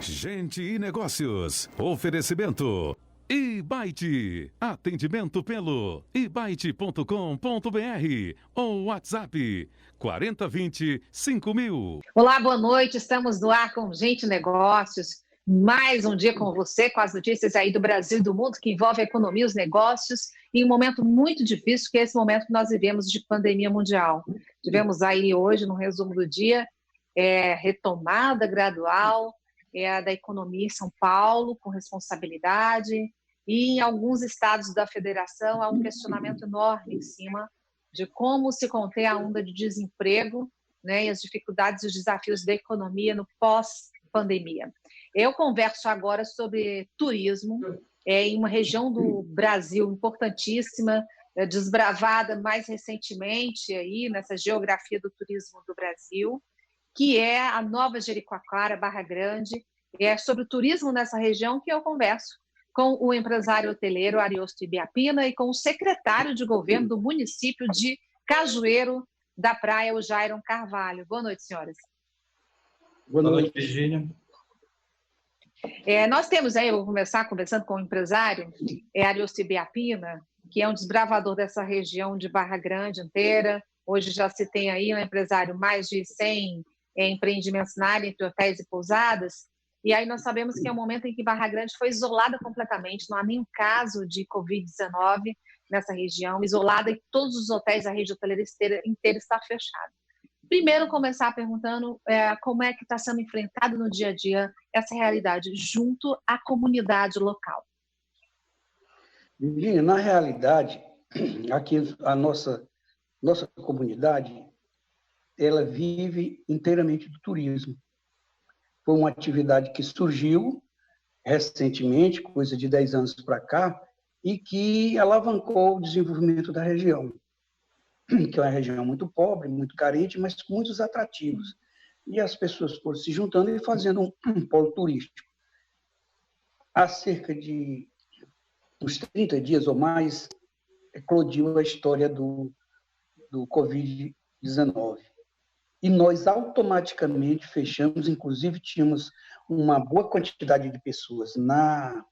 Gente e Negócios. Oferecimento. eBite. Atendimento pelo eBite.com.br ou WhatsApp 4020-5000. Olá, boa noite. Estamos no ar com Gente e Negócios. Mais um dia com você, com as notícias aí do Brasil e do mundo que envolve a economia e os negócios, em um momento muito difícil, que é esse momento que nós vivemos de pandemia mundial. Tivemos aí hoje, no resumo do dia, retomada gradual da economia em São Paulo, com responsabilidade, e em alguns estados da federação há um questionamento enorme em cima de como se conter a onda de desemprego, né, e as dificuldades e os desafios da economia no pós-pandemia. Eu converso agora sobre turismo, em uma região do Brasil importantíssima, desbravada mais recentemente aí nessa geografia do turismo do Brasil, que é a Nova Jericoacoara, Barra Grande. É sobre o turismo nessa região que eu converso com o empresário hoteleiro Ariosto Ibiapina e com o secretário de governo do município de Cajueiro da Praia, o Jairon Carvalho. Boa noite, senhoras. Boa noite, Virgínia. Nós temos aí, eu vou começar conversando com o empresário Ariosto Ibiapina, que é um desbravador dessa região de Barra Grande inteira. Hoje já se tem aí um empresário, mais de 100 empreendimentos na área, entre hotéis e pousadas. E aí nós sabemos que é um momento em que Barra Grande foi isolada completamente, não há nenhum caso de Covid-19 nessa região, isolada, e todos os hotéis da rede hoteleira inteira está fechada. Primeiro, começar perguntando como é que está sendo enfrentado no dia a dia essa realidade junto à comunidade local. Virgínia, na realidade, aqui a nossa comunidade, ela vive inteiramente do turismo. Foi uma atividade que surgiu recentemente, coisa de 10 anos para cá, e que alavancou o desenvolvimento da região, que é uma região muito pobre, muito carente, mas com muitos atrativos. E as pessoas foram se juntando e fazendo um polo turístico. Há cerca de uns 30 dias ou mais, eclodiu a história do Covid-19. E nós automaticamente fechamos, inclusive tínhamos uma boa quantidade de pessoas na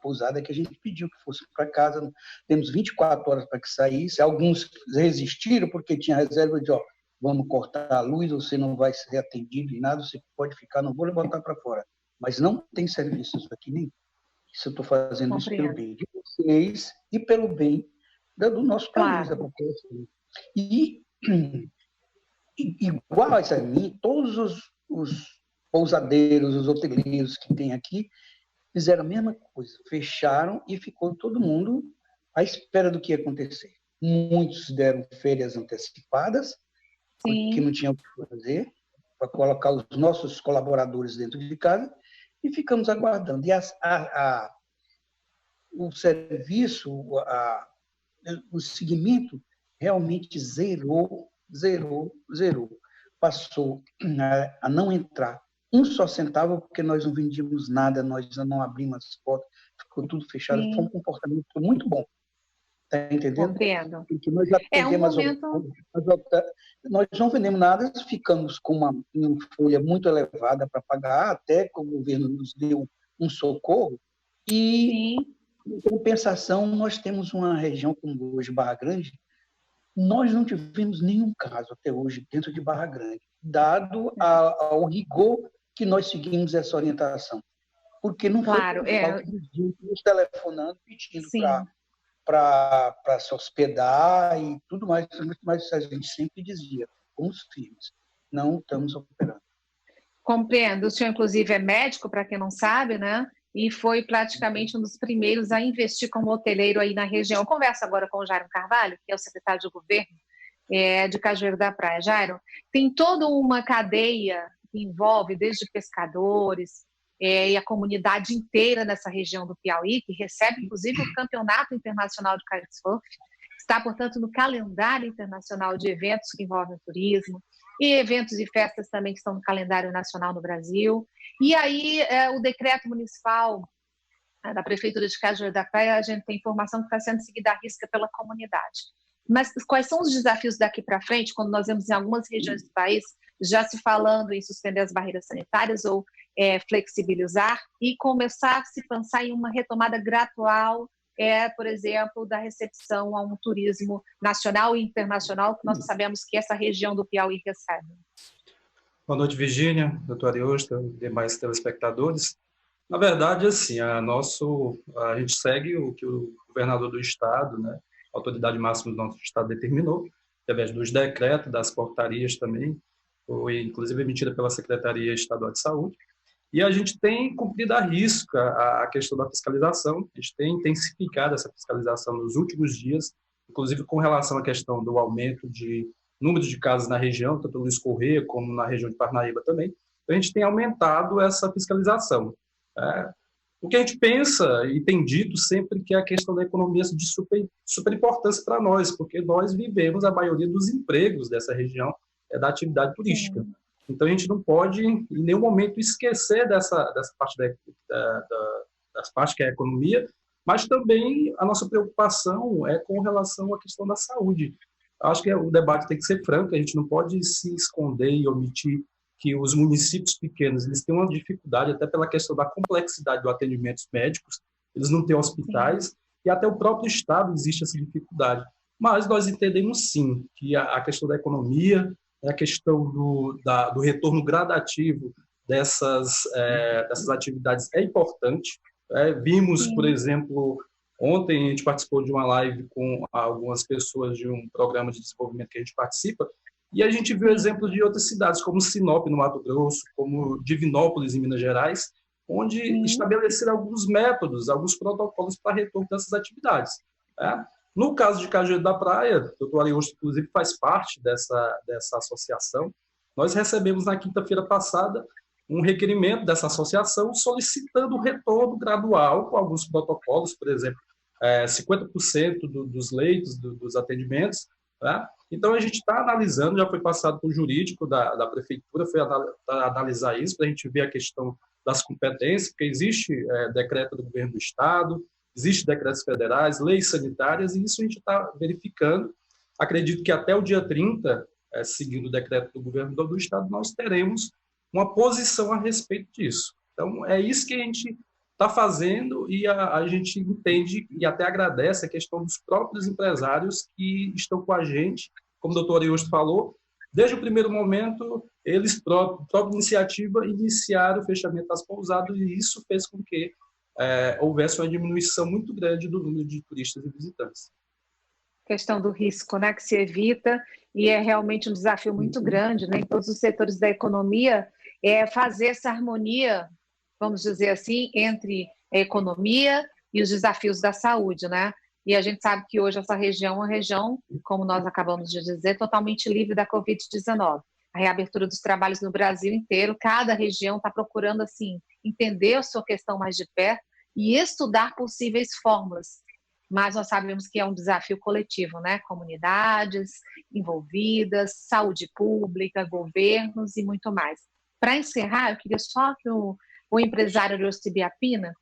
pousada que a gente pediu que fosse para casa. Temos 24 horas para que saísse. Alguns resistiram porque tinha reserva de, vamos cortar a luz, você não vai ser atendido e nada, você pode ficar, não vou botar para fora. Mas não tem serviços aqui nem. Isso eu estou fazendo isso pelo bem de vocês e pelo bem do nosso país, da população. E iguais a mim, todos os pousadeiros, os hoteleiros que tem aqui, fizeram a mesma coisa, fecharam e ficou todo mundo à espera do que ia acontecer. Muitos deram férias antecipadas, porque não tinham o que fazer, para colocar os nossos colaboradores dentro de casa, e ficamos aguardando. E o serviço, o segmento realmente zerou. Passou a não entrar um só centavo, porque nós não vendíamos nada, nós não abrimos as portas, ficou tudo fechado. Foi um comportamento muito bom. Está entendendo? Compreendo. Porque nós atendemos nós não vendemos nada, ficamos com uma folha muito elevada para pagar, até que o governo nos deu um socorro, e em compensação nós temos uma região como hoje, Barra Grande. Nós não tivemos nenhum caso até hoje dentro de Barra Grande, dado ao rigor que nós seguimos essa orientação. Porque não foi por falta de gente nos telefonando, pedindo para se hospedar e tudo mais, mas a gente sempre dizia, com os firmes, não estamos operando. Compreendo. O senhor, inclusive, é médico, para quem não sabe, né? E foi praticamente um dos primeiros a investir como hoteleiro aí na região. Eu converso agora com o Jairon Carvalho, que é o secretário de governo de Cajueiro da Praia. Jairon, tem toda uma cadeia que envolve desde pescadores e a comunidade inteira nessa região do Piauí, que recebe, inclusive, o Campeonato Internacional de Kitesurf. Está, portanto, no calendário internacional de eventos que envolvem o turismo, e eventos e festas também que estão no calendário nacional no Brasil. E aí, o decreto municipal da Prefeitura de Cajueiro da Praia, a gente tem informação que está sendo seguida à risca pela comunidade. Mas quais são os desafios daqui para frente, quando nós vemos em algumas regiões do país já se falando em suspender as barreiras sanitárias ou flexibilizar e começar a se pensar em uma retomada gradual, por exemplo, da recepção a um turismo nacional e internacional, que nós sabemos que essa região do Piauí recebe. Boa noite, Virgínia, doutor Ariosto, demais telespectadores. Na verdade, assim, a gente segue o que o governador do estado, né, a autoridade máxima do nosso estado determinou, através dos decretos, das portarias também, foi inclusive emitida pela Secretaria Estadual de Saúde, e a gente tem cumprido à risca a questão da fiscalização, a gente tem intensificado essa fiscalização nos últimos dias, inclusive com relação à questão do aumento de número de casos na região, tanto no Luiz Corrêa como na região de Parnaíba também. Então, a gente tem aumentado essa fiscalização. O que a gente pensa e tem dito sempre que é a questão da economia de super importância para nós, porque nós vivemos a maioria dos empregos dessa região da atividade turística. Sim. Então, a gente não pode, em nenhum momento, esquecer dessa parte das partes que é a economia, mas também a nossa preocupação é com relação à questão da saúde. Acho que o debate tem que ser franco, a gente não pode se esconder e omitir que os municípios pequenos eles têm uma dificuldade, até pela questão da complexidade do atendimento médicos, eles não têm hospitais, sim, e até o próprio Estado existe essa dificuldade. Mas nós entendemos, sim, que a questão da economia, a questão do retorno gradativo dessas atividades é importante. Vimos, sim, por exemplo, ontem a gente participou de uma live com algumas pessoas de um programa de desenvolvimento que a gente participa, e a gente viu exemplos de outras cidades, como Sinop, no Mato Grosso, como Divinópolis, em Minas Gerais, onde estabeleceram alguns métodos, alguns protocolos para retorno dessas atividades. No caso de Cajueiro da Praia, o doutor Ariosto, inclusive, faz parte dessa associação. Nós recebemos, na quinta-feira passada, um requerimento dessa associação solicitando o retorno gradual com alguns protocolos, por exemplo, 50% dos leitos, dos atendimentos. Então, a gente está analisando, já foi passado para o jurídico da prefeitura, foi analisar isso, para a gente ver a questão das competências, porque existe decreto do governo do estado, existe decretos federais, leis sanitárias, e isso a gente está verificando. Acredito que até o dia 30, seguindo o decreto do governo do estado, nós teremos uma posição a respeito disso. Então, é isso que a gente está fazendo e a gente entende e até agradece a questão dos próprios empresários que estão com a gente, como o doutor Ariosto falou, desde o primeiro momento, eles, própria iniciativa, iniciaram o fechamento das pousadas e isso fez com que houvesse uma diminuição muito grande do número de turistas e visitantes. Questão do risco, né, que se evita, e é realmente um desafio muito grande, né, em todos os setores da economia, fazer essa harmonia, vamos dizer assim, entre a economia e os desafios da saúde, né? E a gente sabe que hoje essa região é uma região, como nós acabamos de dizer, totalmente livre da Covid-19. A reabertura dos trabalhos no Brasil inteiro, cada região está procurando, assim, entender a sua questão mais de perto e estudar possíveis fórmulas. Mas nós sabemos que é um desafio coletivo, né? Comunidades envolvidas, saúde pública, governos e muito mais. Para encerrar, eu queria só que o empresário Ariosto Ibiapina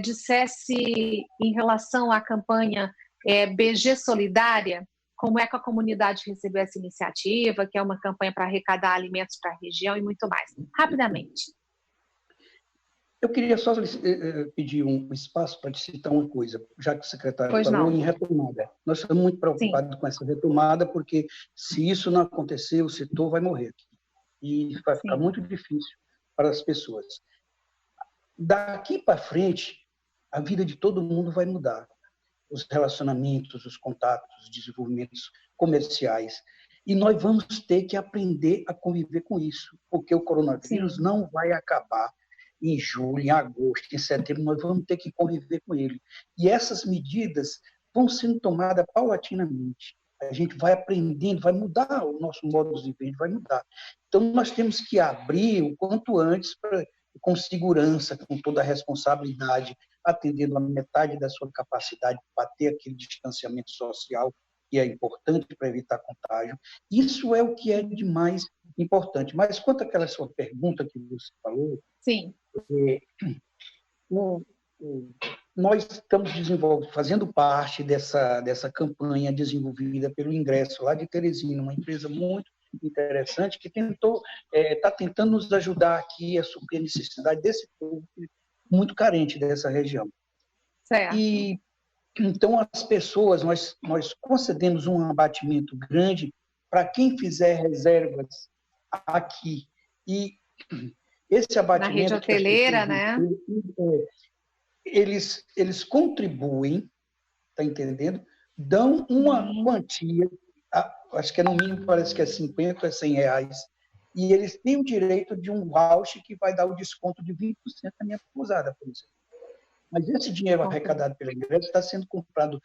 dissesse em relação à campanha BG Solidária, como é que a comunidade recebeu essa iniciativa, que é uma campanha para arrecadar alimentos para a região e muito mais. Rapidamente. Eu queria só pedir um espaço para te citar uma coisa, já que o secretário falou em retomada. Nós estamos muito preocupados com essa retomada, porque se isso não acontecer, o setor vai morrer aqui. E vai ficar muito difícil para as pessoas. Daqui para frente, a vida de todo mundo vai mudar. Os relacionamentos, os contatos, os desenvolvimentos comerciais. E nós vamos ter que aprender a conviver com isso, porque o coronavírus não vai acabar em julho, em agosto, em setembro, nós vamos ter que conviver com ele. E essas medidas vão sendo tomadas paulatinamente. A gente vai aprendendo, vai mudar o nosso modo de viver, vai mudar. Então, nós temos que abrir o quanto antes, com segurança, com toda a responsabilidade, atendendo a metade da sua capacidade para ter aquele distanciamento social que é importante para evitar contágio. Isso é o que é de mais importante. Mas quanto àquela sua pergunta que você falou, nós estamos fazendo parte dessa campanha desenvolvida pelo Ingresso, lá de Teresina, uma empresa muito muito interessante que está tentando nos ajudar aqui a suprir a necessidade desse povo muito carente dessa região. Certo. E então as pessoas, nós concedemos um abatimento grande para quem fizer reservas aqui. E esse abatimento... Na rede hoteleira, né? Eles contribuem, está entendendo? Dão uma quantia, acho que é no mínimo, parece que é 50 a 100 reais, e eles têm o direito de um voucher que vai dar o desconto de 20% na minha pousada, por exemplo. Mas esse dinheiro arrecadado pela igreja está sendo comprado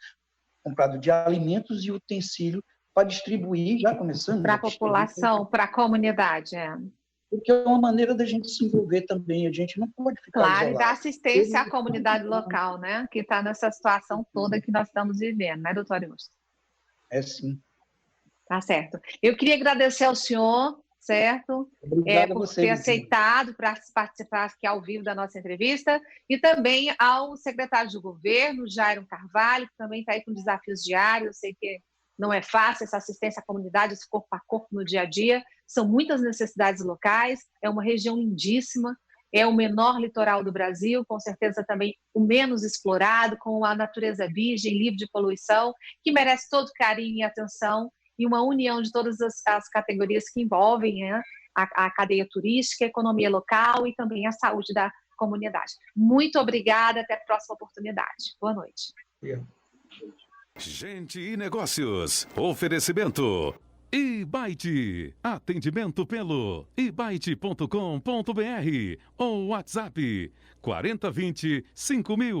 de alimentos e utensílios para distribuir, já começando... Para a população, para a comunidade, Porque é uma maneira da gente se envolver também, a gente não pode ficar isolado. Claro, e dar assistência à comunidade local, né? Que está nessa situação toda que nós estamos vivendo, né, doutor Augusto? É sim. Tá certo. Eu queria agradecer ao senhor, certo? Obrigado por a você, ter aceitado para participar aqui ao vivo da nossa entrevista, e também ao secretário de governo, Jairo Carvalho, que também está aí com desafios diários. Eu sei que não é fácil essa assistência à comunidade, esse corpo a corpo no dia a dia. São muitas necessidades locais, é uma região lindíssima, é o menor litoral do Brasil, com certeza também o menos explorado, com a natureza virgem, livre de poluição, que merece todo carinho e atenção, e uma união de todas as categorias que envolvem, né, a cadeia turística, a economia local e também a saúde da comunidade. Muito obrigada, até a próxima oportunidade. Boa noite. Gente e Negócios. Oferecimento. Ibite. Atendimento pelo ibite.com.br ou WhatsApp 4020 5000.